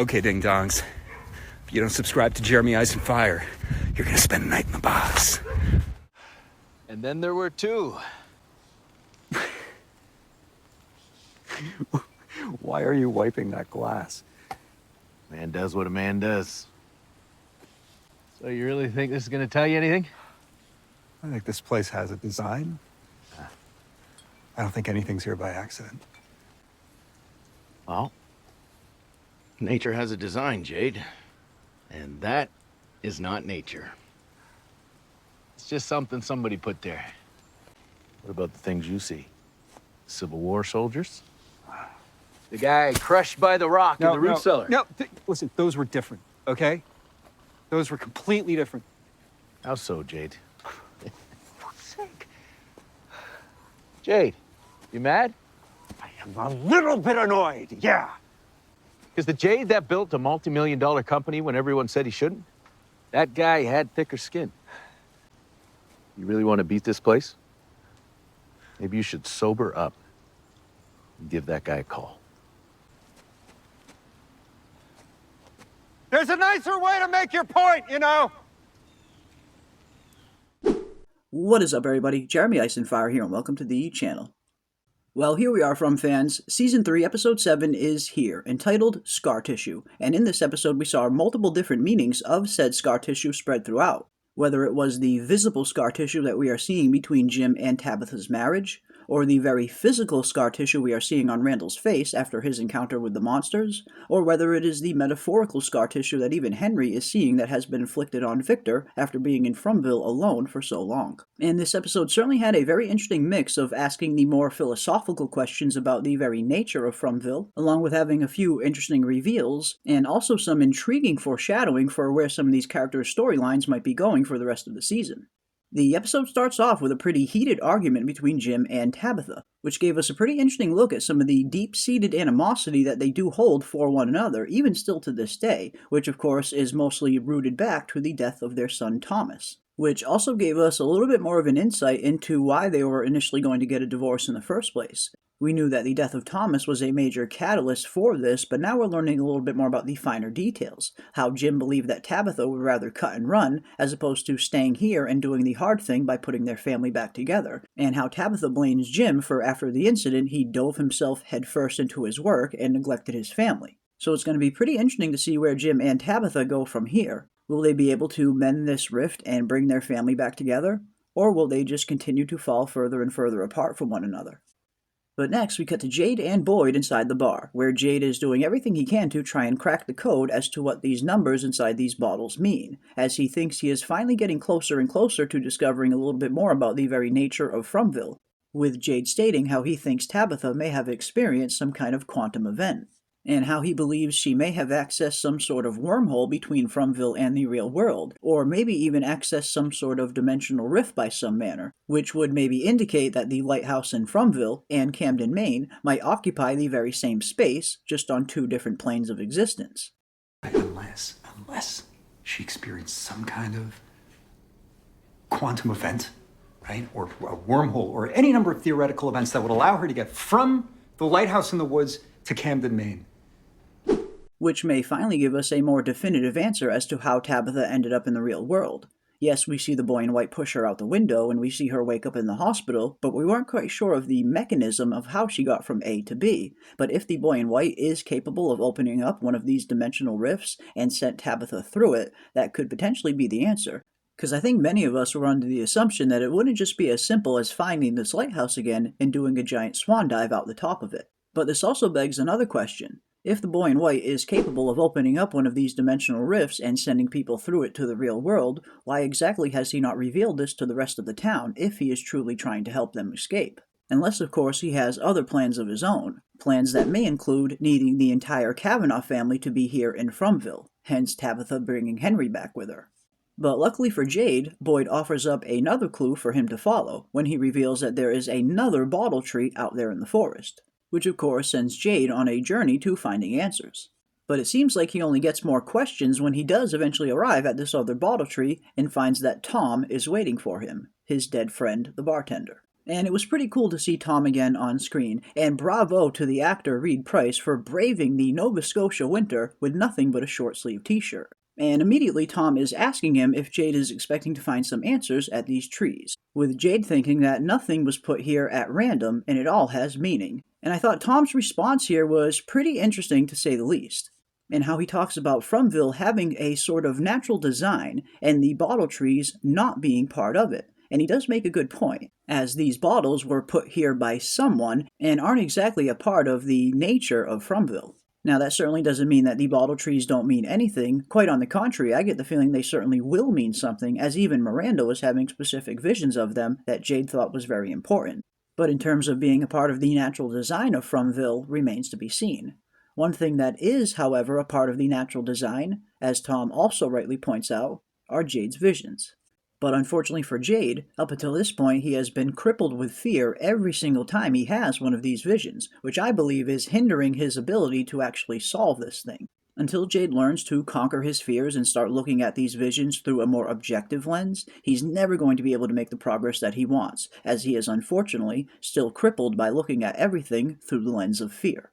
Okay, ding-dongs. If you don't subscribe to Jeremy Eyes and Fire, you're gonna spend the night in the box. And then there were two. Why are you wiping that glass? Man does what a man does. So you really think this is gonna tell you anything? I think this place has a design. I don't think anything's here by accident. Well, nature has a design, Jade. And that is not nature. It's just something somebody put there. What about the things you see? Civil War soldiers? The guy crushed by the rock in the root cellar? Listen, those were different, okay? Those were completely different. How so, Jade? For fuck's sake. Jade, you mad? I am a little bit annoyed, yeah. Because the Jade that built a multi-million-dollar company when everyone said he shouldn't, that guy had thicker skin. You really want to beat this place? Maybe you should sober up and give that guy a call. There's a nicer way to make your point, you know? What is up, everybody? Jeremy Ice and Fire here, and welcome to the channel. Well, here we are, From fans. Season 3, Episode 7 is here, entitled Scar Tissue, and in this episode we saw multiple different meanings of said scar tissue spread throughout. Whether it was the visible scar tissue that we are seeing between Jim and Tabitha's marriage, or the very physical scar tissue we are seeing on Randall's face after his encounter with the monsters, or whether it is the metaphorical scar tissue that even Henry is seeing that has been inflicted on Victor after being in Fromville alone for so long. And this episode certainly had a very interesting mix of asking the more philosophical questions about the very nature of Fromville, along with having a few interesting reveals, and also some intriguing foreshadowing for where some of these characters' storylines might be going for the rest of the season. The episode starts off with a pretty heated argument between Jim and Tabitha, which gave us a pretty interesting look at some of the deep-seated animosity that they do hold for one another, even still to this day, which of course is mostly rooted back to the death of their son Thomas, which also gave us a little bit more of an insight into why they were initially going to get a divorce in the first place. We knew that the death of Thomas was a major catalyst for this, but now we're learning a little bit more about the finer details. How Jim believed that Tabitha would rather cut and run, as opposed to staying here and doing the hard thing by putting their family back together. And how Tabitha blames Jim for, after the incident, he dove himself headfirst into his work and neglected his family. So it's going to be pretty interesting to see where Jim and Tabitha go from here. Will they be able to mend this rift and bring their family back together? Or will they just continue to fall further and further apart from one another? But next, we cut to Jade and Boyd inside the bar, where Jade is doing everything he can to try and crack the code as to what these numbers inside these bottles mean, as he thinks he is finally getting closer and closer to discovering a little bit more about the very nature of Fromville, with Jade stating how he thinks Tabitha may have experienced some kind of quantum event, and how he believes she may have accessed some sort of wormhole between Fromville and the real world, or maybe even accessed some sort of dimensional rift by some manner, which would maybe indicate that the lighthouse in Fromville and Camden, Maine might occupy the very same space, just on two different planes of existence. Unless she experienced some kind of quantum event, right? Or a wormhole, or any number of theoretical events that would allow her to get from the lighthouse in the woods to Camden, Maine. Which may finally give us a more definitive answer as to how Tabitha ended up in the real world. Yes, we see the boy in white push her out the window and we see her wake up in the hospital, but we weren't quite sure of the mechanism of how she got from A to B. But if the boy in white is capable of opening up one of these dimensional rifts and sent Tabitha through it, that could potentially be the answer. Because I think many of us were under the assumption that it wouldn't just be as simple as finding this lighthouse again and doing a giant swan dive out the top of it. But this also begs another question. If the boy in white is capable of opening up one of these dimensional rifts and sending people through it to the real world, why exactly has he not revealed this to the rest of the town if he is truly trying to help them escape? Unless, of course, he has other plans of his own, plans that may include needing the entire Kavanaugh family to be here in Fromville, hence Tabitha bringing Henry back with her. But luckily for Jade, Boyd offers up another clue for him to follow when he reveals that there is another bottle tree out there in the forest, which of course sends Jade on a journey to finding answers. But it seems like he only gets more questions when he does eventually arrive at this other bottle tree and finds that Tom is waiting for him, his dead friend, the bartender. And it was pretty cool to see Tom again on screen, and bravo to the actor Reed Price for braving the Nova Scotia winter with nothing but a short-sleeved t-shirt. And immediately Tom is asking him if Jade is expecting to find some answers at these trees, with Jade thinking that nothing was put here at random and it all has meaning. And I thought Tom's response here was pretty interesting to say the least, and how he talks about Fromville having a sort of natural design and the bottle trees not being part of it. And he does make a good point, as these bottles were put here by someone and aren't exactly a part of the nature of Fromville. Now, that certainly doesn't mean that the bottle trees don't mean anything. Quite on the contrary, I get the feeling they certainly will mean something, as even Miranda was having specific visions of them that Jade thought was very important. But in terms of being a part of the natural design of Fromville remains to be seen. One thing that is, however, a part of the natural design, as Tom also rightly points out, are Jade's visions. But unfortunately for Jade, up until this point he has been crippled with fear every single time he has one of these visions, which I believe is hindering his ability to actually solve this thing. Until Jade learns to conquer his fears and start looking at these visions through a more objective lens, he's never going to be able to make the progress that he wants, as he is unfortunately still crippled by looking at everything through the lens of fear.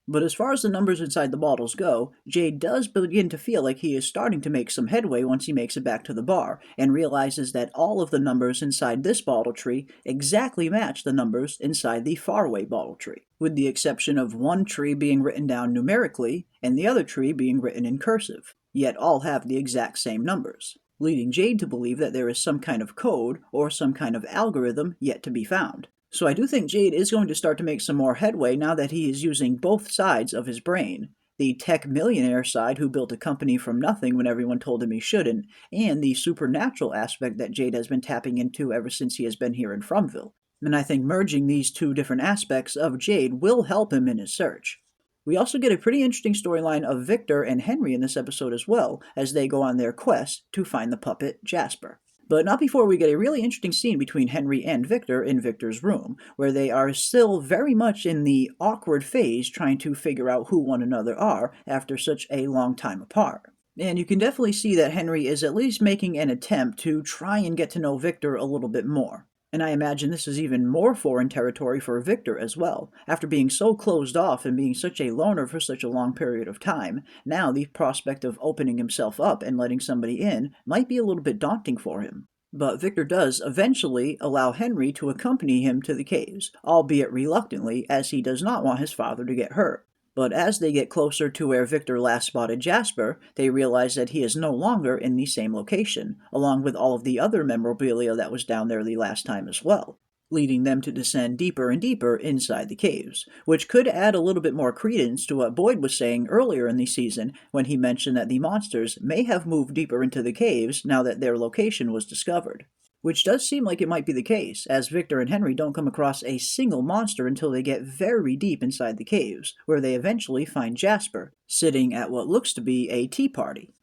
But as far as the numbers inside the bottles go, Jade does begin to feel like he is starting to make some headway once he makes it back to the bar, and realizes that all of the numbers inside this bottle tree exactly match the numbers inside the faraway bottle tree, with the exception of one tree being written down numerically and the other tree being written in cursive, yet all have the exact same numbers, leading Jade to believe that there is some kind of code or some kind of algorithm yet to be found. So I do think Jade is going to start to make some more headway now that he is using both sides of his brain. The tech millionaire side who built a company from nothing when everyone told him he shouldn't, and the supernatural aspect that Jade has been tapping into ever since he has been here in Fromville. And I think merging these two different aspects of Jade will help him in his search. We also get a pretty interesting storyline of Victor and Henry in this episode as well, as they go on their quest to find the puppet Jasper. But not before we get a really interesting scene between Henry and Victor in Victor's room, where they are still very much in the awkward phase trying to figure out who one another are after such a long time apart. And you can definitely see that Henry is at least making an attempt to try and get to know Victor a little bit more. And I imagine this is even more foreign territory for Victor as well. After being so closed off and being such a loner for such a long period of time, now the prospect of opening himself up and letting somebody in might be a little bit daunting for him. But Victor does eventually allow Henry to accompany him to the caves, albeit reluctantly, as he does not want his father to get hurt. But as they get closer to where Victor last spotted Jasper, they realize that he is no longer in the same location, along with all of the other memorabilia that was down there the last time as well, leading them to descend deeper and deeper inside the caves, which could add a little bit more credence to what Boyd was saying earlier in the season when he mentioned that the monsters may have moved deeper into the caves now that their location was discovered. Which does seem like it might be the case, as Victor and Henry don't come across a single monster until they get very deep inside the caves, where they eventually find Jasper, sitting at what looks to be a tea party.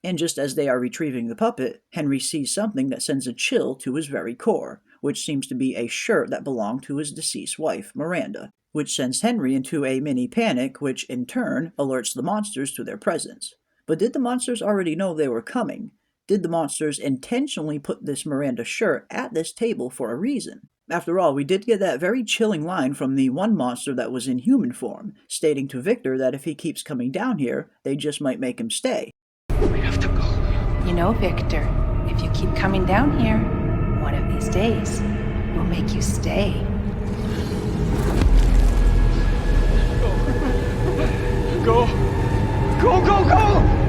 And just as they are retrieving the puppet, Henry sees something that sends a chill to his very core, which seems to be a shirt that belonged to his deceased wife, Miranda, which sends Henry into a mini panic, which in turn alerts the monsters to their presence. But did the monsters already know they were coming? Did the monsters intentionally put this Miranda shirt at this table for a reason? After all, we did get that very chilling line from the one monster that was in human form, stating to Victor that if he keeps coming down here, they just might make him stay. We have to go. You know, Victor, if you keep coming down here, one of these days, we'll make you stay. Go! Go, go, go!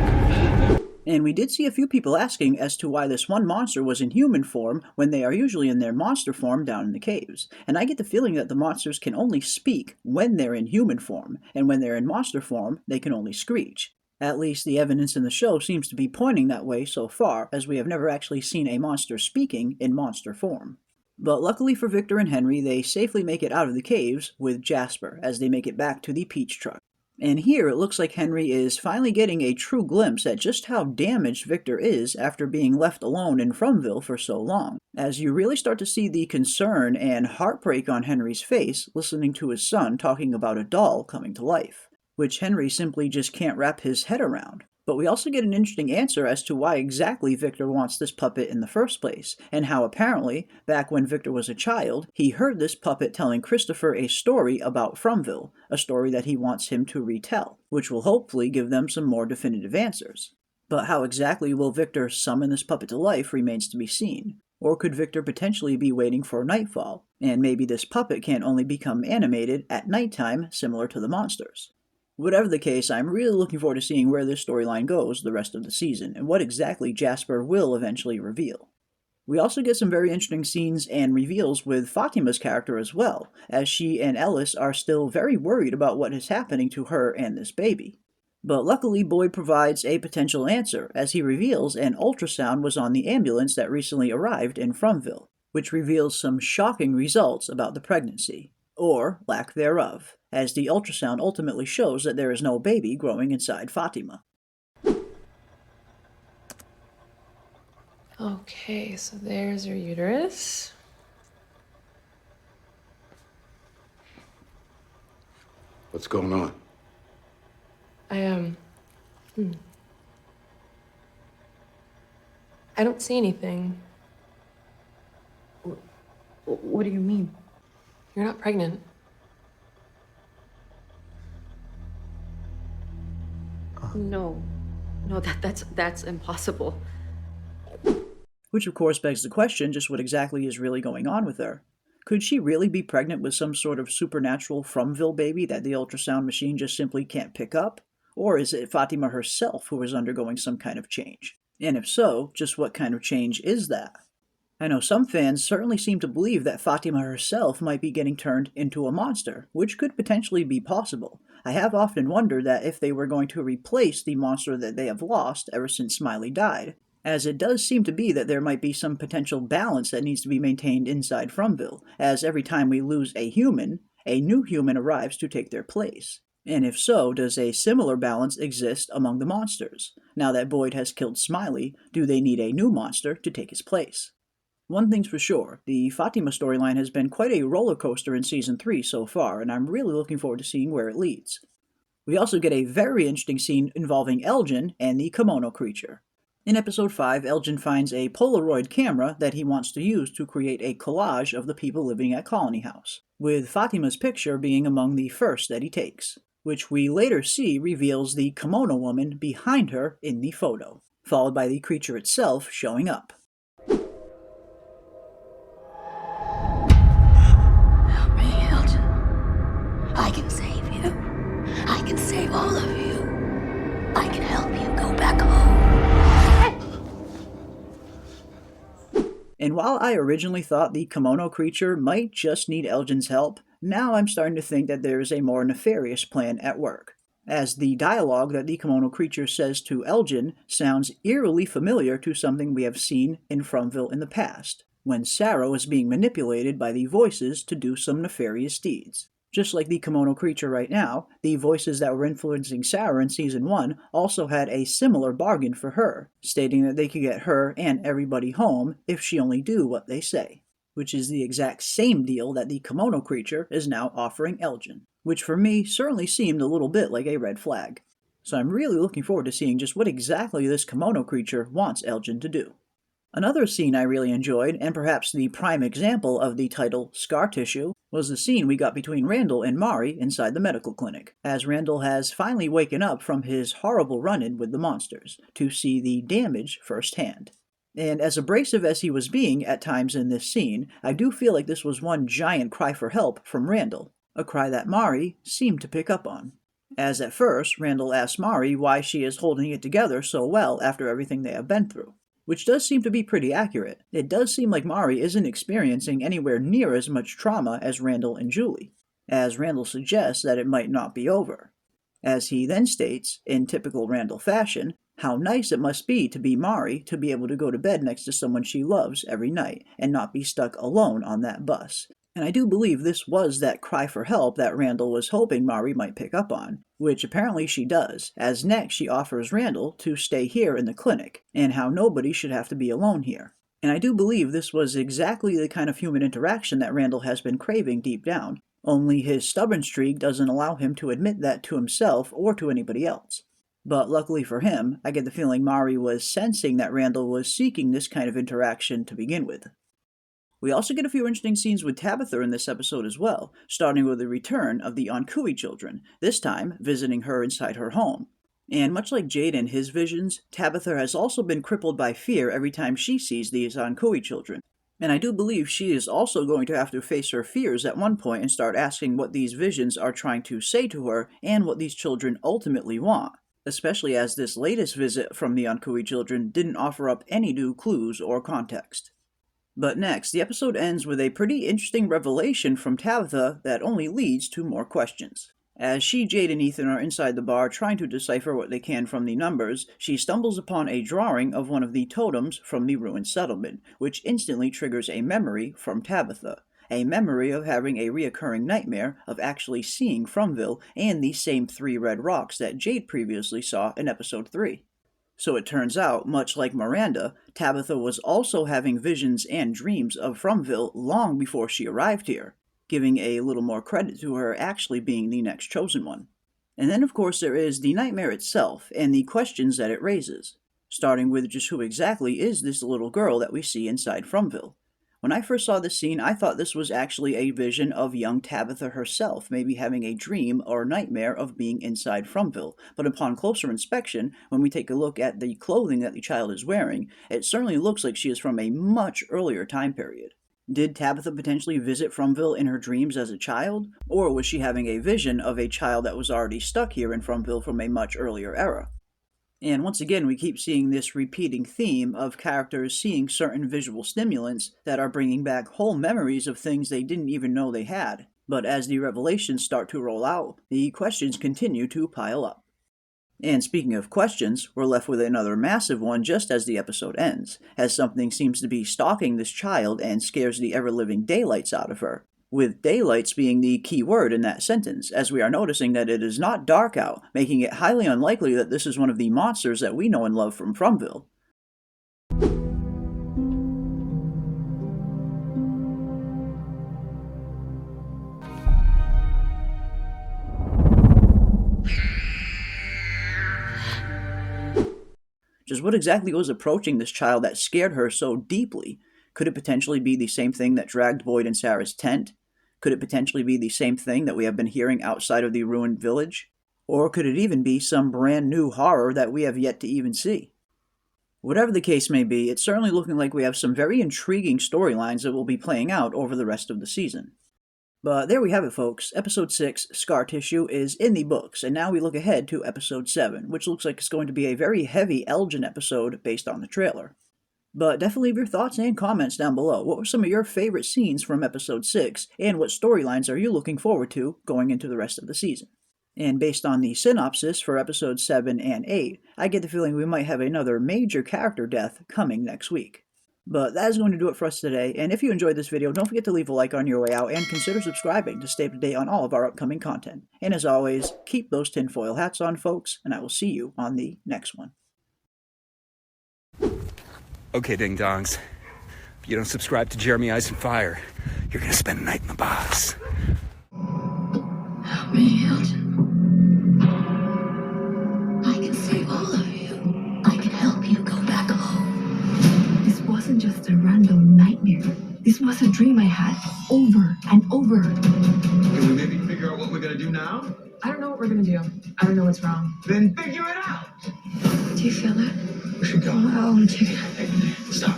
And we did see a few people asking as to why this one monster was in human form when they are usually in their monster form down in the caves. And I get the feeling that the monsters can only speak when they're in human form, and when they're in monster form, they can only screech. At least the evidence in the show seems to be pointing that way so far, as we have never actually seen a monster speaking in monster form. But luckily for Victor and Henry, they safely make it out of the caves with Jasper as they make it back to the Peach truck. And here it looks like Henry is finally getting a true glimpse at just how damaged Victor is after being left alone in Fromville for so long, as you really start to see the concern and heartbreak on Henry's face listening to his son talking about a doll coming to life, which Henry simply just can't wrap his head around. But we also get an interesting answer as to why exactly Victor wants this puppet in the first place, and how apparently, back when Victor was a child, he heard this puppet telling Christopher a story about Fromville, a story that he wants him to retell, which will hopefully give them some more definitive answers. But how exactly will Victor summon this puppet to life remains to be seen. Or could Victor potentially be waiting for nightfall, and maybe this puppet can only become animated at nighttime, similar to the monsters? Whatever the case, I'm really looking forward to seeing where this storyline goes the rest of the season, and what exactly Jasper will eventually reveal. We also get some very interesting scenes and reveals with Fatima's character as well, as she and Ellis are still very worried about what is happening to her and this baby. But luckily, Boyd provides a potential answer, as he reveals an ultrasound was on the ambulance that recently arrived in Fromville, which reveals some shocking results about the pregnancy, or lack thereof, as the ultrasound ultimately shows that there is no baby growing inside Fatima. Okay, so there's your uterus. What's going on? I don't see anything. What do you mean? You're not pregnant. No, that's impossible. Which of course begs the question, just what exactly is really going on with her? Could she really be pregnant with some sort of supernatural Fromville baby that the ultrasound machine just simply can't pick up? Or is it Fatima herself who is undergoing some kind of change? And if so, just what kind of change is that? I know some fans certainly seem to believe that Fatima herself might be getting turned into a monster, which could potentially be possible. I have often wondered that if they were going to replace the monster that they have lost ever since Smiley died, as it does seem to be that there might be some potential balance that needs to be maintained inside Fromville, as every time we lose a human, a new human arrives to take their place. And if so, does a similar balance exist among the monsters? Now that Boyd has killed Smiley, do they need a new monster to take his place? One thing's for sure, the Fatima storyline has been quite a roller coaster in Season 3 so far, and I'm really looking forward to seeing where it leads. We also get a very interesting scene involving Elgin and the kimono creature. In Episode 5, Elgin finds a Polaroid camera that he wants to use to create a collage of the people living at Colony House, with Fatima's picture being among the first that he takes, which we later see reveals the kimono woman behind her in the photo, followed by the creature itself showing up. I can save you. I can save all of you. I can help you go back home. And while I originally thought the kimono creature might just need Elgin's help, now I'm starting to think that there is a more nefarious plan at work, as the dialogue that the kimono creature says to Elgin sounds eerily familiar to something we have seen in Fromville in the past, when Sarah was being manipulated by the voices to do some nefarious deeds. Just like the kimono creature right now, the voices that were influencing Sarah in Season 1 also had a similar bargain for her, stating that they could get her and everybody home if she only do what they say, which is the exact same deal that the kimono creature is now offering Elgin, which for me certainly seemed a little bit like a red flag. So I'm really looking forward to seeing just what exactly this kimono creature wants Elgin to do. Another scene I really enjoyed, and perhaps the prime example of the title Scar Tissue, was the scene we got between Randall and Mari inside the medical clinic, as Randall has finally waken up from his horrible run-in with the monsters, to see the damage firsthand. And as abrasive as he was being at times in this scene, I do feel like this was one giant cry for help from Randall, a cry that Mari seemed to pick up on. As at first, Randall asks Mari why she is holding it together so well after everything they have been through, which does seem to be pretty accurate. It does seem like Mari isn't experiencing anywhere near as much trauma as Randall and Julie, as Randall suggests that it might not be over. As he then states, in typical Randall fashion, how nice it must be to be Mari to be able to go to bed next to someone she loves every night and not be stuck alone on that bus. And I do believe this was that cry for help that Randall was hoping Mari might pick up on, which apparently she does, as next she offers Randall to stay here in the clinic, and how nobody should have to be alone here. And I do believe this was exactly the kind of human interaction that Randall has been craving deep down, only his stubborn streak doesn't allow him to admit that to himself or to anybody else. But luckily for him, I get the feeling Mari was sensing that Randall was seeking this kind of interaction to begin with. We also get a few interesting scenes with Tabitha in this episode as well, starting with the return of the Onkui children, this time visiting her inside her home. And much like Jade and his visions, Tabitha has also been crippled by fear every time she sees these Onkui children. And I do believe she is also going to have to face her fears at one point and start asking what these visions are trying to say to her and what these children ultimately want, especially as this latest visit from the Onkui children didn't offer up any new clues or context. But next, the episode ends with a pretty interesting revelation from Tabitha that only leads to more questions. As she, Jade, and Ethan are inside the bar trying to decipher what they can from the numbers, she stumbles upon a drawing of one of the totems from the ruined settlement, which instantly triggers a memory from Tabitha. A memory of having a reoccurring nightmare of actually seeing Fromville and the same 3 red rocks that Jade previously saw in episode 3. So it turns out, much like Miranda, Tabitha was also having visions and dreams of Fromville long before she arrived here, giving a little more credit to her actually being the next chosen one. And then of course there is the nightmare itself and the questions that it raises, starting with just who exactly is this little girl that we see inside Fromville. When I first saw this scene, I thought this was actually a vision of young Tabitha herself, maybe having a dream or nightmare of being inside Fromville. But upon closer inspection, when we take a look at the clothing that the child is wearing, it certainly looks like she is from a much earlier time period. Did Tabitha potentially visit Fromville in her dreams as a child? Or was she having a vision of a child that was already stuck here in Fromville from a much earlier era? And once again, we keep seeing this repeating theme of characters seeing certain visual stimulants that are bringing back whole memories of things they didn't even know they had. But as the revelations start to roll out, the questions continue to pile up. And speaking of questions, we're left with another massive one just as the episode ends, as something seems to be stalking this child and scares the ever-living daylights out of her. With daylights being the key word in that sentence, as we are noticing that it is not dark out, making it highly unlikely that this is one of the monsters that we know and love from Fromville. Just what exactly was approaching this child that scared her so deeply? Could it potentially be the same thing that dragged Boyd and Sarah's tent? Could it potentially be the same thing that we have been hearing outside of the ruined village? Or could it even be some brand new horror that we have yet to even see? Whatever the case may be, it's certainly looking like we have some very intriguing storylines that will be playing out over the rest of the season. But there we have it, folks. Episode 6, Scar Tissue, is in the books, and now we look ahead to Episode 7, which looks like it's going to be a very heavy Elgin episode based on the trailer. But definitely leave your thoughts and comments down below. What were some of your favorite scenes from Episode 6, and what storylines are you looking forward to going into the rest of the season? And based on the synopsis for Episodes 7 and 8, I get the feeling we might have another major character death coming next week. But that is going to do it for us today, and if you enjoyed this video, don't forget to leave a like on your way out and consider subscribing to stay up to date on all of our upcoming content. And as always, keep those tinfoil hats on, folks, and I will see you on the next one. Okay, ding-dongs. If you don't subscribe to Jeremy Ice and Fire, you're gonna spend the night in the box. Help me, Elgin. I can save all of you. I can help you go back home. This wasn't just a random nightmare. This was a dream I had over and over. Can we maybe figure out what we're gonna do now? I don't know what we're gonna do. I don't know what's wrong. Then figure it out! Do you feel it? We should go. Oh, I want to check it. Hey, stop.